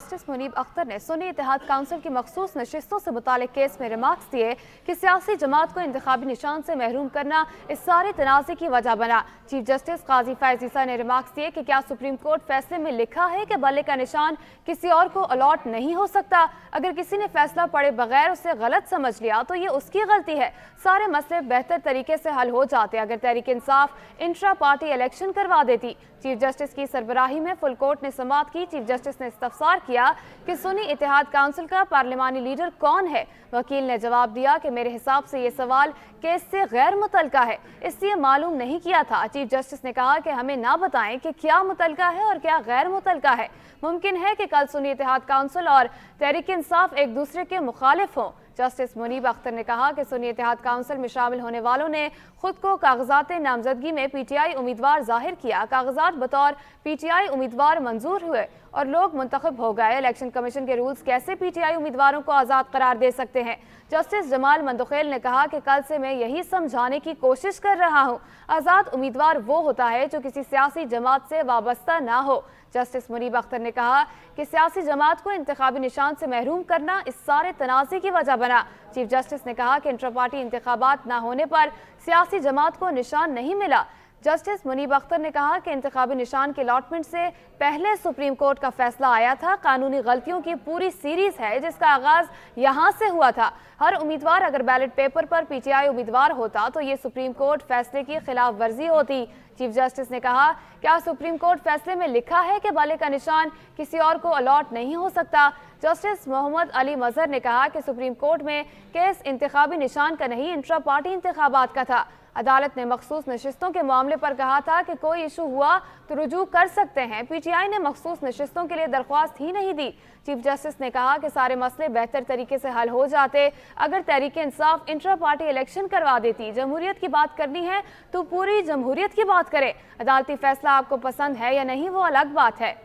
Justice Munib Akhtar ने सुन्नी इत्तेहाद council की मखसूस नशिस्तों से मुतालिक केस में रिमार्क्स दिए कि सियासी जमात को इंतखाबी निशान से महरूम करना इस सारे तनाज़े की वजह बना। चीफ जस्टिस काजी फैज़ ईसा ने रिमार्क्स दिए कि क्या सुप्रीम कोर्ट फैसले में लिखा है कि बल्ले का निशान किसी और को अलॉट नहीं हो सकता? अगर किसी ने फैसला पढ़े बगैर उसे गलत समझ लिया तो ये उसकी गलती है। सारे मसले बेहतर तरीके से हल हो जाते अगर Tehreek Insaf intra party election करवा देती। चीफ जस्टिस की सरबराही में फुल कोर्ट ने समाअत की। चीफ जस्टिस ने इस्तफसार किया कि सुन्नी इत्तेहाद काउंसिल का पार्लिमानी लीडर कौन है। वकील ने जवाब दिया कि मेरे हिसाब से ये सवाल केस से गैर मुतलका है, इसलिए मालूम नहीं किया था। चीफ जस्टिस ने कहा कि हमें ना बताएं कि क्या मुतलका है और क्या गैर मुतलका है। मुमकिन है कि कल सुन्नी इत्तेहाद काउंसिल और तहरीक इंसाफ एक दूसरे के मुखालिफ हों। जस्टिस मुनीब अख्तर ने कहा कि सुन्नी इत्तेहाद काउंसिल में शामिल होने वालों ने खुद को कागजात नामजदगी में पीटीआई उम्मीदवार जाहिर किया। कागजात बतौर पीटीआई उम्मीदवार मंजूर हुए और लोग मुंतखब हो गए। इलेक्शन कमीशन के रूल्स कैसे पीटीआई उम्मीदवारों को आज़ाद करार दे सकते हैं? जस्टिस जमाल मंदुखेल ने कहा कि कल से मैं यही समझाने की कोशिश कर रहा हूँ, आज़ाद उम्मीदवार वो होता है जो किसी सियासी जमात से वाबस्ता ना हो। जस्टिस मुनीब अख्तर ने कहा कि सियासी जमात को इंतखाबी निशान से महरूम करना इस सारे तनाज़े की वजह बना। चीफ जस्टिस ने कहा कि इंटर पार्टी इंतखाबात न होने पर सियासी जमात को निशान नहीं मिला। जस्टिस मुनीब अख्तर ने कहा कि इंतखाबी निशान के अलॉटमेंट से पहले सुप्रीम कोर्ट का फैसला आया था। कानूनी गलतियों की पूरी सीरीज है जिसका आगाज यहाँ से हुआ था। हर उम्मीदवार अगर बैलेट पेपर पर पीटीआई उम्मीदवार होता तो ये सुप्रीम कोर्ट फैसले की खिलाफ वर्जी होती। चीफ जस्टिस ने कहा क्या सुप्रीम कोर्ट फैसले में लिखा है कि बल्ले का निशान किसी और को अलॉट नहीं हो सकता? जस्टिस मोहम्मद अली मजहर ने कहा कि सुप्रीम कोर्ट में केस इंतखाबी निशान का नहीं, इंट्रा पार्टी इंतखाबात का था। अदालत ने मखसूस नशिस्तों के मामले पर कहा था कि कोई इशू हुआ तो रुजू कर सकते हैं। पीटीआई ने मखसूस नशिस्तों के लिए दरख्वास्त ही नहीं दी। चीफ जस्टिस ने कहा कि सारे मसले बेहतर तरीके से हल हो जाते अगर Tehreek Insaf intra party election करवा देती। जमहूरियत की बात करनी है तो पूरी जमहूरियत की बात करे। अदालती फैसला आपको पसंद है या नहीं वो अलग बात है।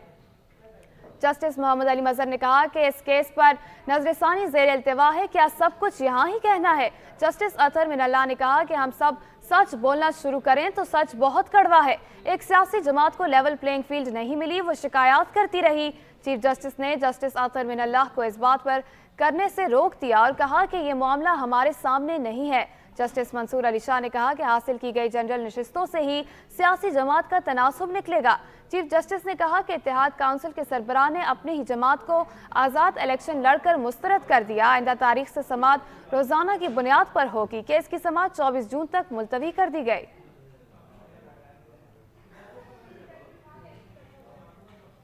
जस्टिस मोहम्मद अली मजहर ने कहा कि इस केस पर नजरसानी ज़ेर इल्तिवा है, क्या सब कुछ यहाँ ही कहना है? जस्टिस अतहर मिनल्लाह ने कहा कि हम सब सच बोलना शुरू करें तो सच बहुत कड़वा है। एक सियासी जमात को लेवल प्लेइंग फील्ड नहीं मिली, वो शिकायत करती रही। चीफ जस्टिस ने जस्टिस अतहर मिनल्लाह को इस बात पर करने से रोक दिया और कहा कि ये मामला हमारे सामने नहीं है। जस्टिस मंसूर अली शाह ने कहा कि हासिल की गई जनरल नशिस्तों से ही सियासी जमात का तनासुब निकलेगा। चीफ जस्टिस ने कहा कि इत्तेहाद काउंसिल के सरबराह ने अपनी ही जमात को आज़ाद इलेक्शन लड़कर मुस्तरद कर दिया। आइंदा तारीख से समाअत रोजाना की बुनियाद पर होगी। केस की समाअत 24 जून तक मुलतवी कर दी गई।